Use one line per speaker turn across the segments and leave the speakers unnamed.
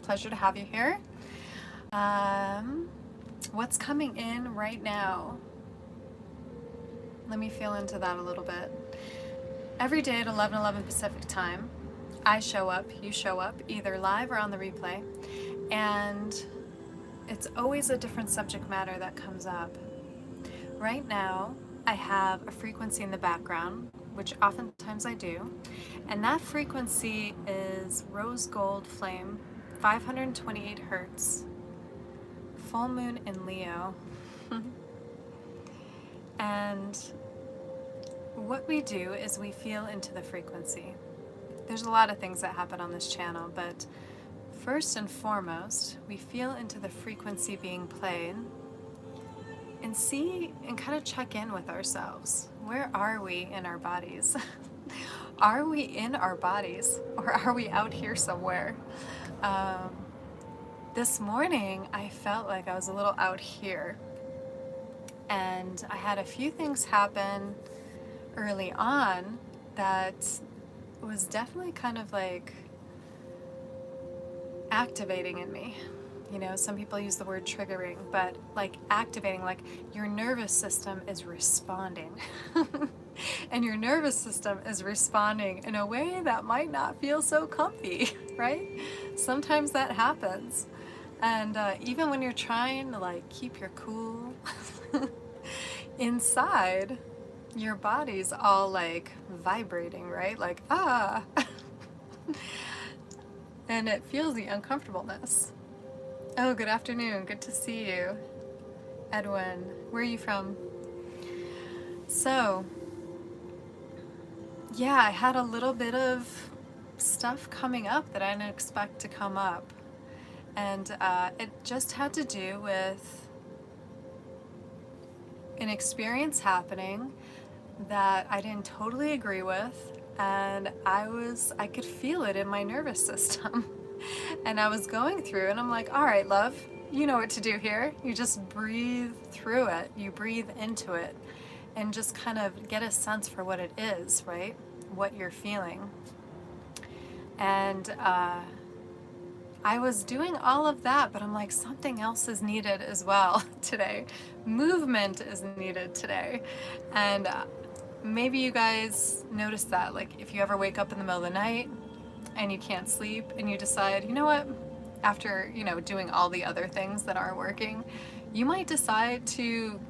pleasure to have you here. What's coming in right now? Let me feel into that a little bit. Every day at 11:11 Pacific time, I show up, you show up, either live or on the replay, and it's always a different subject matter that comes up. Right now, I have a frequency in the background, which oftentimes I do, and that frequency is rose gold flame, 528 hertz, full moon in Leo. And what we do is we feel into the frequency. There's a lot of things that happen on this channel, but first and foremost, we feel into the frequency being played and see and kind of check in with ourselves. Where are we in our bodies? Are we in our bodies, or are we out here somewhere? This morning I felt like I was a little out here, and I had a few things happen early on that was definitely kind of like activating in me. You know, some people use the word triggering, but like activating, like your nervous system is responding. And your nervous system is responding in a way that might not feel so comfy, right? Sometimes that happens. And even when you're trying to like keep your cool, inside, your body's all like vibrating, right? Like, ah. And it feels the uncomfortableness. Oh, good afternoon. Good to see you. Edwin, where are you from? So, yeah, I had a little bit of stuff coming up that I didn't expect to come up. And it just had to do with an experience happening that I didn't totally agree with, and I could feel it in my nervous system. And I was going through, and I'm like, all right, love, you know what to do here. You just breathe through it. You breathe into it and just kind of get a sense for what it is, right? What you're feeling. And I was doing all of that, but I'm like, something else is needed as well today. Movement is needed today. And maybe you guys notice that, like if you ever wake up in the middle of the night and you can't sleep and you decide, you know what, after, you know, doing all the other things that aren't working, you might decide to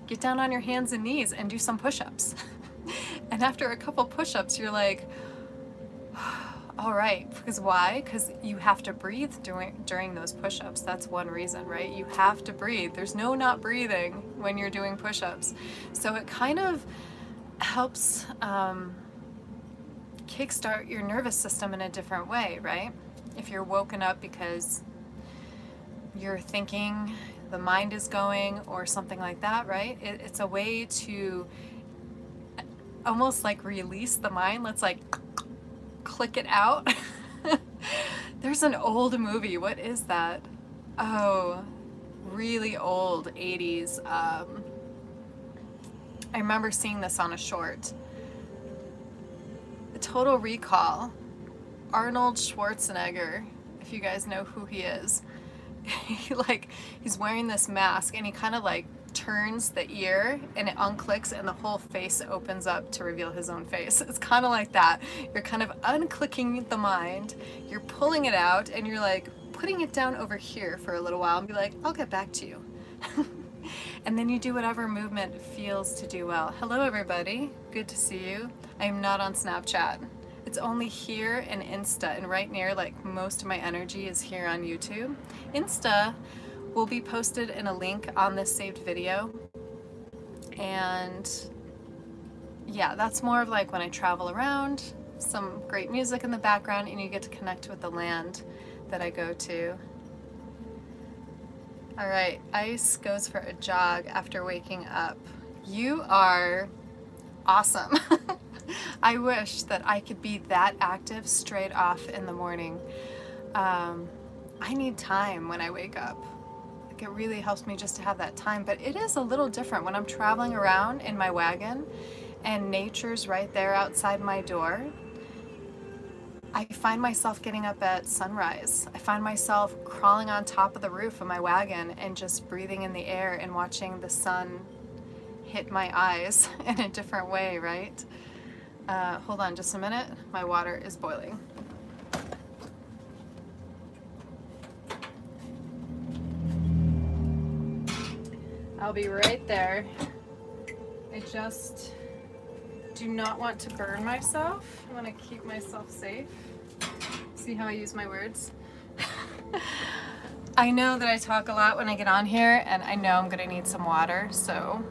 get down on your hands and knees and do some push-ups. And after a couple push-ups, you're like, all right, because why? Because you have to breathe during those push-ups. That's one reason, right? You have to breathe. There's no not breathing when you're doing push-ups. So it kind of helps kickstart your nervous system in a different way, right? If you're woken up because you're thinking, the mind is going, or something like that, right? It's a way to almost like release the mind. Let's like click it out. There's an old movie. What is that? Oh, really old 80s. I remember seeing this on a short. Total Recall. Arnold Schwarzenegger, if you guys know who he is. He's wearing this mask and he kind of like turns the ear and it unclicks and the whole face opens up to reveal his own face. It's kind of like that. You're kind of unclicking the mind, you're pulling it out, and you're like putting it down over here for a little while and be like, I'll get back to you. And then you do whatever movement feels to do well. Hello everybody, good to see you. I am not on Snapchat. It's only here and Insta, and right near, like most of my energy is here on YouTube. Insta will be posted in a link on this saved video. And yeah, that's more of like when I travel around, some great music in the background, and you get to connect with the land that I go to. All right, Ice goes for a jog after waking up. You are awesome. I wish that I could be that active straight off in the morning. I need time when I wake up. Like, it really helps me just to have that time, but it is a little different when I'm traveling around in my wagon and nature's right there outside my door. I find myself getting up at sunrise. I find myself crawling on top of the roof of my wagon and just breathing in the air and watching the sun hit my eyes in a different way, right? Hold on just a minute. My water is boiling. I'll be right there. I just do not want to burn myself. I want to keep myself safe. See how I use my words? I know that I talk a lot when I get on here, and I know I'm gonna need some water, so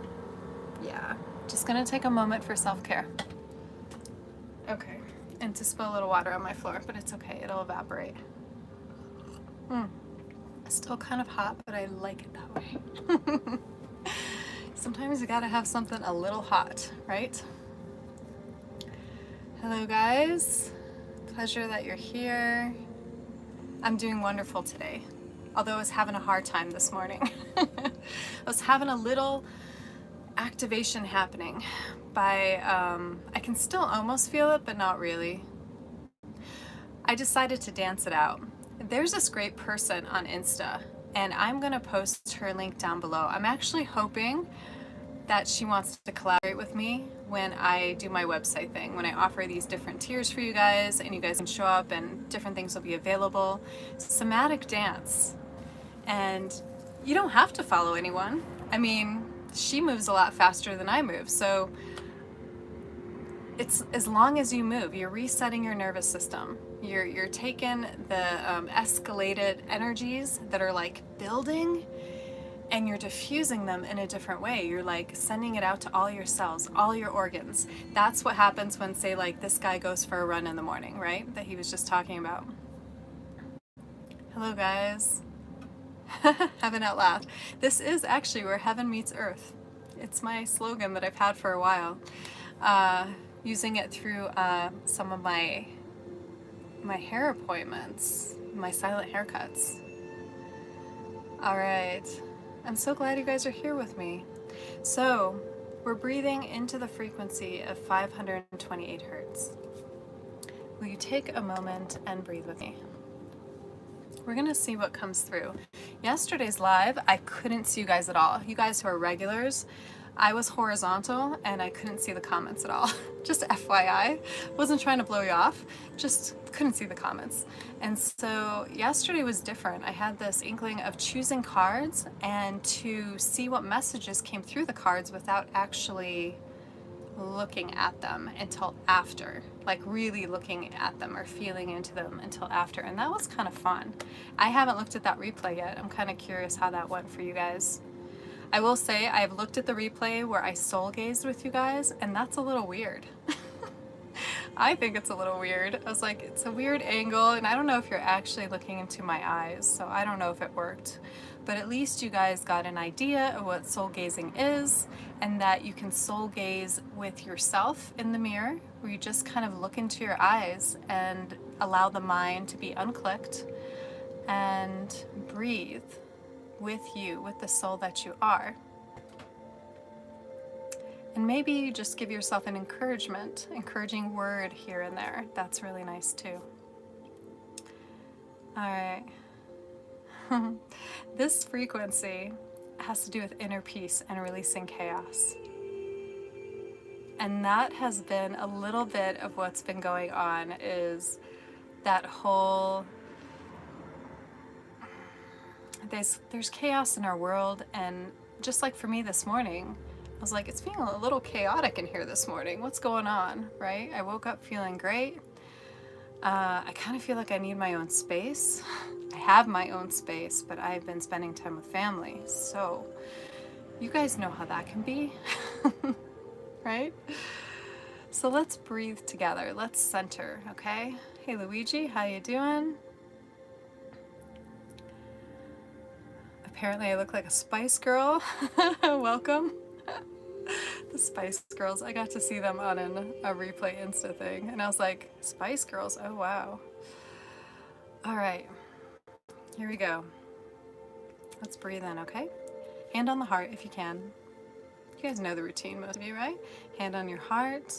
yeah, just gonna take a moment for self-care. Okay, and to spill a little water on my floor, but it's okay, it'll evaporate. It's still kind of hot, but I like it that way. Sometimes you gotta have something a little hot, right? Hello guys, pleasure that you're here. I'm doing wonderful today, although I was having a hard time this morning. I was having a little activation happening by, I can still almost feel it, but not really. I decided to dance it out. There's this great person on Insta, and I'm gonna post her link down below. I'm actually hoping that she wants to collaborate with me when I do my website thing, when I offer these different tiers for you guys, and you guys can show up and different things will be available. Somatic dance. And you don't have to follow anyone. I mean, she moves a lot faster than I move, so it's as long as you move, you're resetting your nervous system. You're taking the escalated energies that are like building, and you're diffusing them in a different way. You're like sending it out to all your cells, all your organs. That's what happens when, say, like this guy goes for a run in the morning, right? That he was just talking about. Hello guys. Heaven out loud. This is actually where heaven meets earth. It's my slogan that I've had for a while. Using it through some of my hair appointments, my silent haircuts. All right. I'm so glad you guys are here with me. So, we're breathing into the frequency of 528 hertz. Will you take a moment and breathe with me? We're gonna see what comes through. Yesterday's live, I couldn't see you guys at all. You guys who are regulars, I was horizontal and I couldn't see the comments at all. Just FYI, wasn't trying to blow you off, just couldn't see the comments. And so yesterday was different. I had this inkling of choosing cards and to see what messages came through the cards without actually looking at them until after, like really looking at them or feeling into them until after. And that was kind of fun. I haven't looked at that replay yet. I'm kind of curious how that went for you guys. I will say I've looked at the replay where I soul gazed with you guys, and that's a little weird. I think it's a little weird. I was like, it's a weird angle, and I don't know if you're actually looking into my eyes, so I don't know if it worked. But at least you guys got an idea of what soul gazing is, and that you can soul gaze with yourself in the mirror, where you just kind of look into your eyes and allow the mind to be unclicked and breathe with you, with the soul that you are. And maybe you just give yourself an encouraging word here and there. That's really nice too. All right. This frequency has to do with inner peace and releasing chaos. And that has been a little bit of what's been going on, is that whole there's chaos in our world, and just like for me this morning, I was like, it's feeling a little chaotic in here this morning. What's going on, right? I woke up feeling great. I kind of feel like I need my own space. I have my own space, but I've been spending time with family, so you guys know how that can be, right? So let's breathe together. Let's center, okay? Hey Luigi, how you doing? Apparently I look like a Spice Girl. Welcome. The Spice Girls. I got to see them on a replay Insta thing, and I was like, Spice Girls? Oh wow. All right, here we go. Let's breathe in, okay? Hand on the heart if you can. You guys know the routine, most of you, right? Hand on your heart.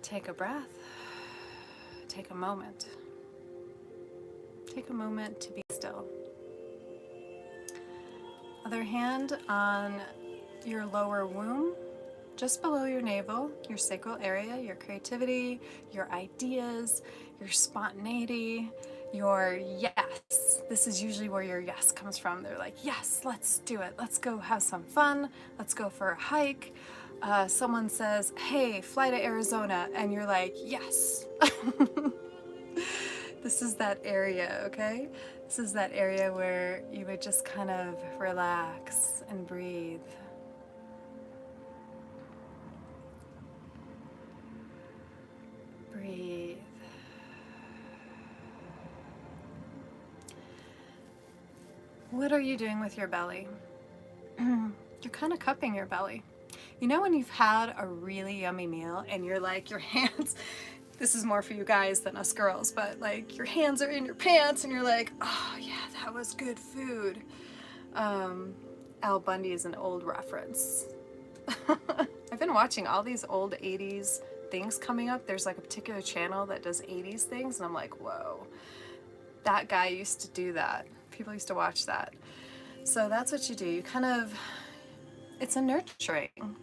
Take a breath. take a moment. Take a moment to be still. Other hand on your lower womb, just below your navel, your sacral area, your creativity, your ideas, your spontaneity, your yes. This is usually where your yes comes from. They're like, yes, let's do it. Let's go have some fun. Let's go for a hike. Someone says, hey, fly to Arizona. And you're like, yes. This is that area, okay? This is that area where you would just kind of relax and breathe. Breathe. What are you doing with your belly? You're kind of cupping your belly. You know when you've had a really yummy meal and you're like, your hands, this is more for you guys than us girls, but like your hands are in your pants and you're like, oh yeah, that was good food. Al Bundy is an old reference. I've been watching all these old 80s things coming up. There's like a particular channel that does 80s things and I'm like, whoa, that guy used to do that. People used to watch that. So that's what you do. You kind of, it's a nurturing.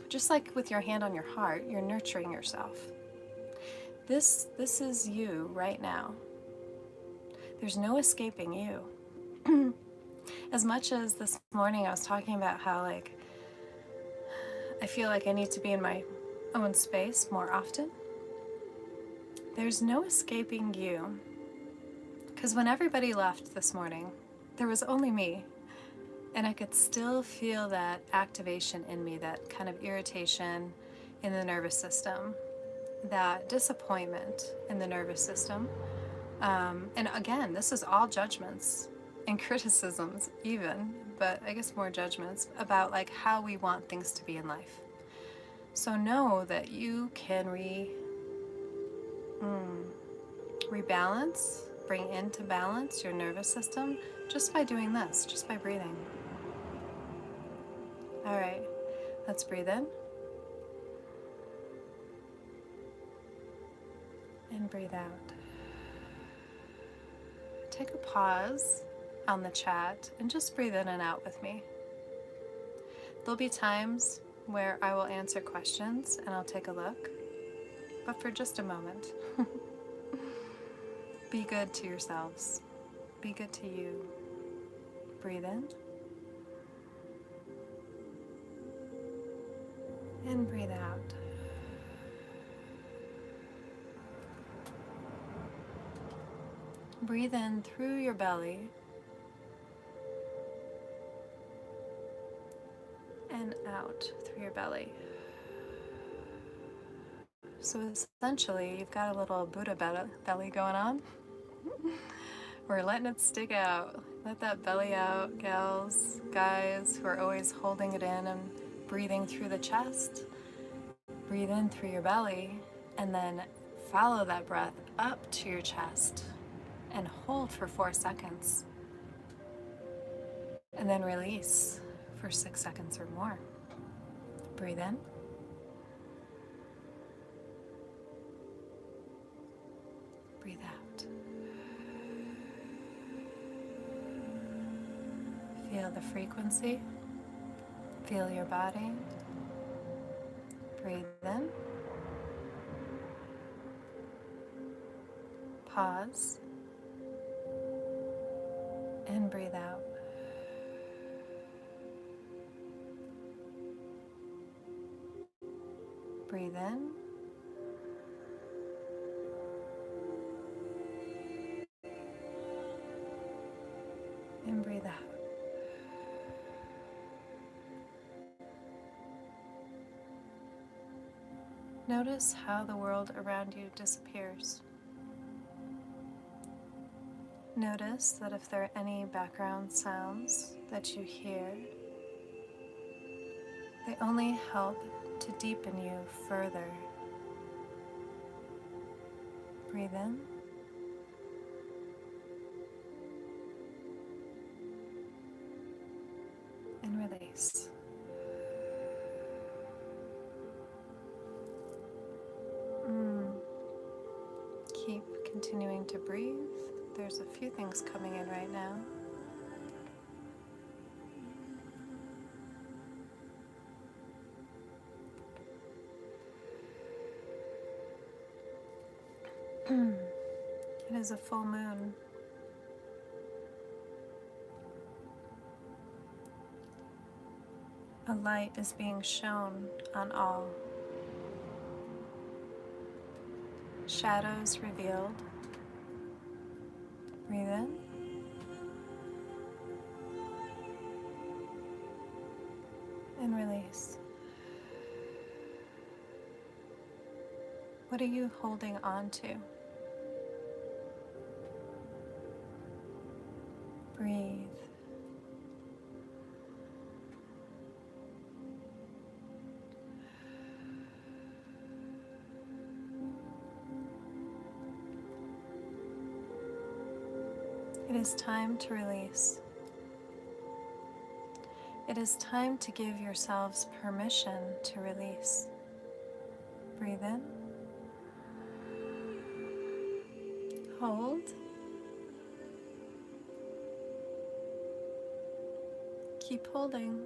Just like with your hand on your heart, you're nurturing yourself. This is you right now. There's no escaping you. As much as this morning I was talking about how like I feel like I need to be in my own space more often, there's no escaping you. Because when everybody left this morning, there was only me. And I could still feel that activation in me, that kind of irritation in the nervous system, that disappointment in the nervous system. And again, this is all judgments and criticisms even, but I guess more judgments about like how we want things to be in life. So know that you can rebalance, bring into balance your nervous system just by doing this, just by breathing. All right, let's breathe in and breathe out. Take a pause on the chat and just breathe in and out with me. There'll be times where I will answer questions and I'll take a look, but for just a moment. Be good to yourselves. Be good to you. Breathe in. And breathe out. Breathe in through your belly and out through your belly. So essentially, you've got a little Buddha belly going on. We're letting it stick out. Let that belly out, gals, guys who are always holding it in and breathing through the chest. Breathe in through your belly and then follow that breath up to your chest and hold for 4 seconds. And then release for 6 seconds or more. Breathe in. Breathe out. Feel the frequency. Feel your body. Breathe in. Pause. And breathe out. Breathe in. And breathe out. Notice how the world around you disappears. Notice that if there are any background sounds that you hear, they only help to deepen you further. Breathe in. And release. continuing to breathe. There's a few things coming in right now. It is a full moon. A light is being shown on all. Shadows revealed. Breathe in. And release. What are you holding on to? Breathe. It is time to release. It is time to give yourselves permission to release. Breathe in. Hold. Keep holding.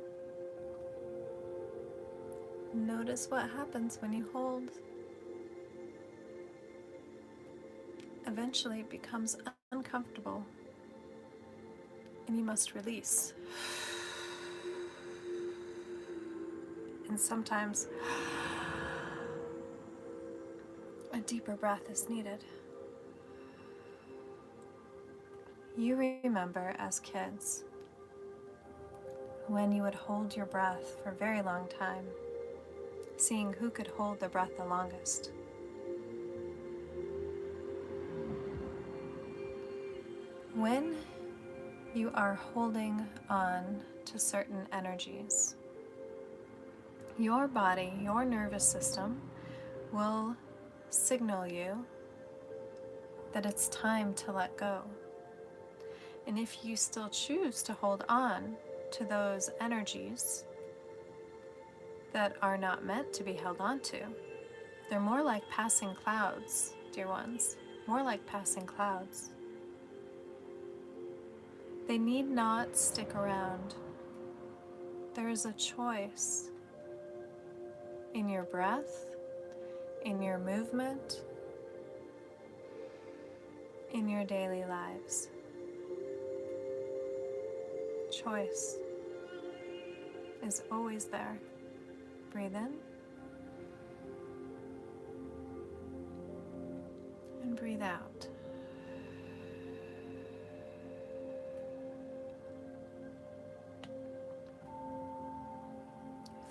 Notice what happens when you hold. Eventually it becomes uncomfortable, and you must release. And sometimes a deeper breath is needed. You remember as kids when you would hold your breath for a very long time, seeing who could hold their breath the longest. When you are holding on to certain energies, your body, your nervous system will signal you that it's time to let go. And if you still choose to hold on to those energies that are not meant to be held on to, they're more like passing clouds, dear ones, more like passing clouds. They need not stick around. There is a choice in your breath, in your movement, in your daily lives. Choice is always there. Breathe in and breathe out.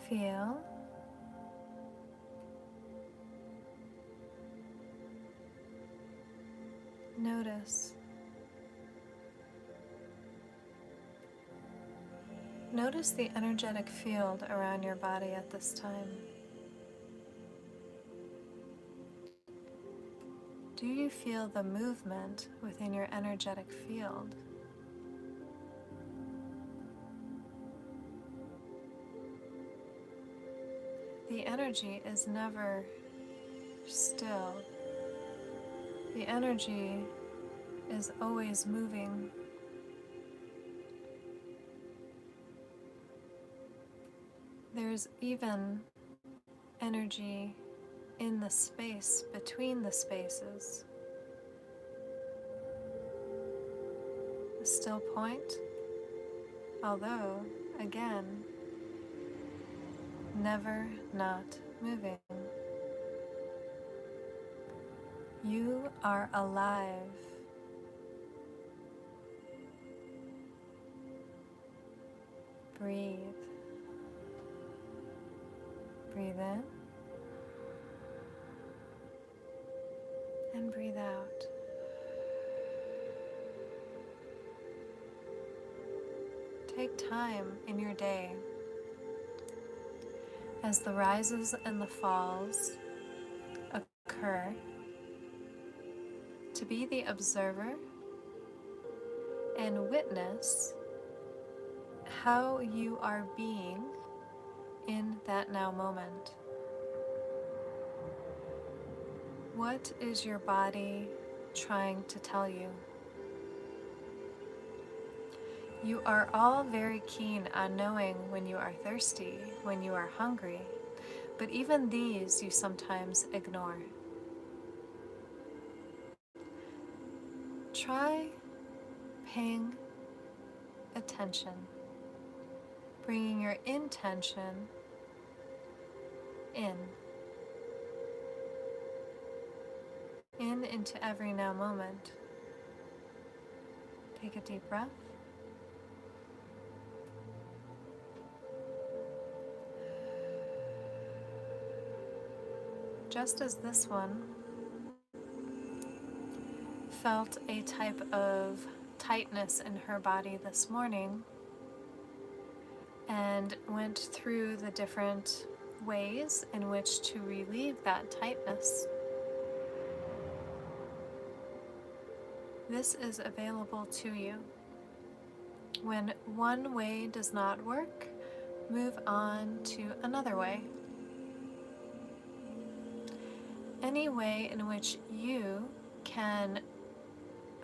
Feel. Notice. Notice the energetic field around your body at this time. Do you feel the movement within your energetic field? The energy is never still. The energy is always moving. There's even energy in the space between the spaces. A still point, although, again, never not moving. You are alive. Breathe. Breathe in and breathe out. Take time in your day as the rises and the falls occur to be the observer and witness how you are being in that now moment. What is your body trying to tell you. You are all very keen on knowing when you are thirsty, when you are hungry, but even these you sometimes ignore. Try paying attention, bringing your intention in into every now moment. Take a deep breath. Just as this one felt a type of tightness in her body this morning and went through the different ways in which to relieve that tightness, this is available to you. When one way does not work, move on to another way. Any way in which you can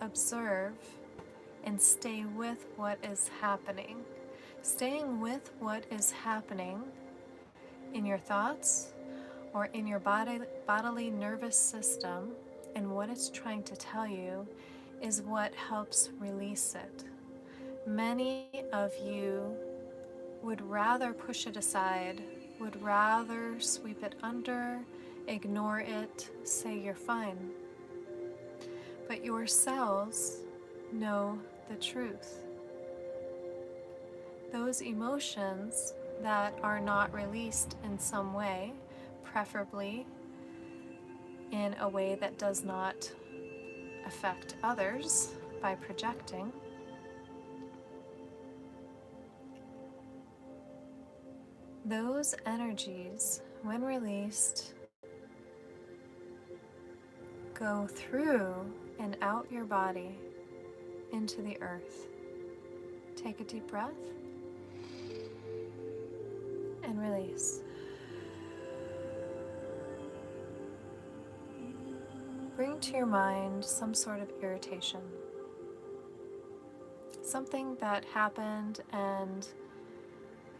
observe and stay with what is happening. Staying with what is happening in your thoughts or in your bodily nervous system and what it's trying to tell you is what helps release it. Many of you would rather push it aside, would rather sweep it under, ignore it, say you're fine. But your cells know the truth. Those emotions that are not released in some way, preferably in a way that does not affect others by projecting, those energies, when released, go through and out your body into the earth. Take a deep breath and release. Bring to your mind some sort of irritation. Something that happened and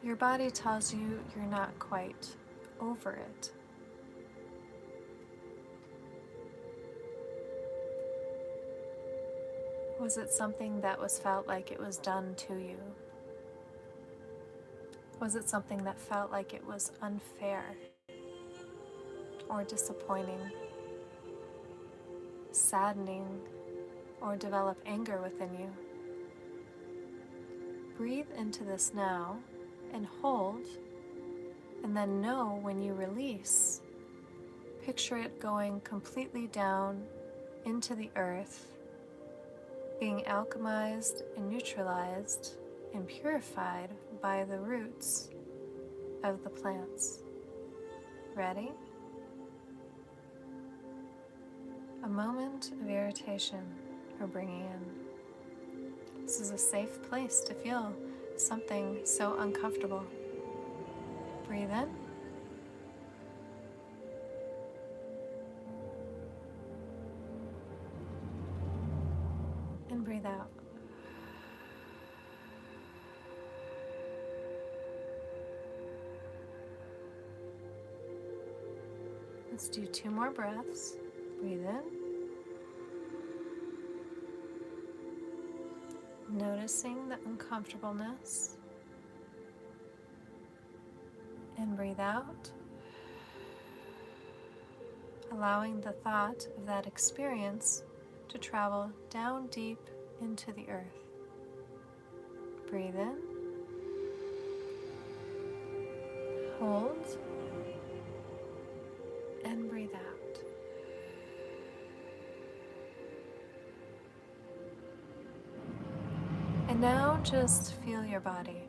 your body tells you you're not quite over it. Was it something that was felt like it was done to you? Was it something that felt like it was unfair or disappointing, saddening, or develop anger within you? Breathe into this now and hold, and then know when you release, picture it going completely down into the earth, being alchemized and neutralized and purified by the roots of the plants. Ready? A moment of irritation or bringing in. This is a safe place to feel something so uncomfortable. Breathe in. And breathe out. Let's do 2 more breaths. Breathe in. Noticing the uncomfortableness. And breathe out. Allowing the thought of that experience to travel down deep into the earth. Breathe in. Hold. And breathe out. And now just feel your body.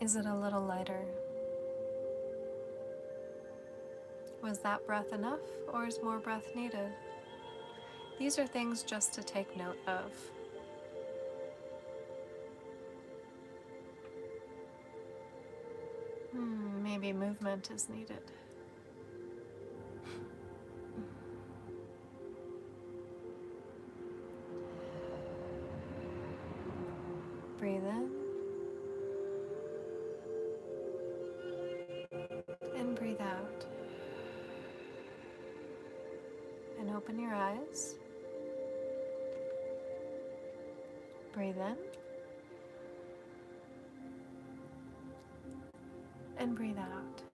Is it a little lighter? Was that breath enough, or is more breath needed? These are things just to take note of. Maybe movement is needed. Breathe in and breathe out. And open your eyes. Breathe in and breathe out.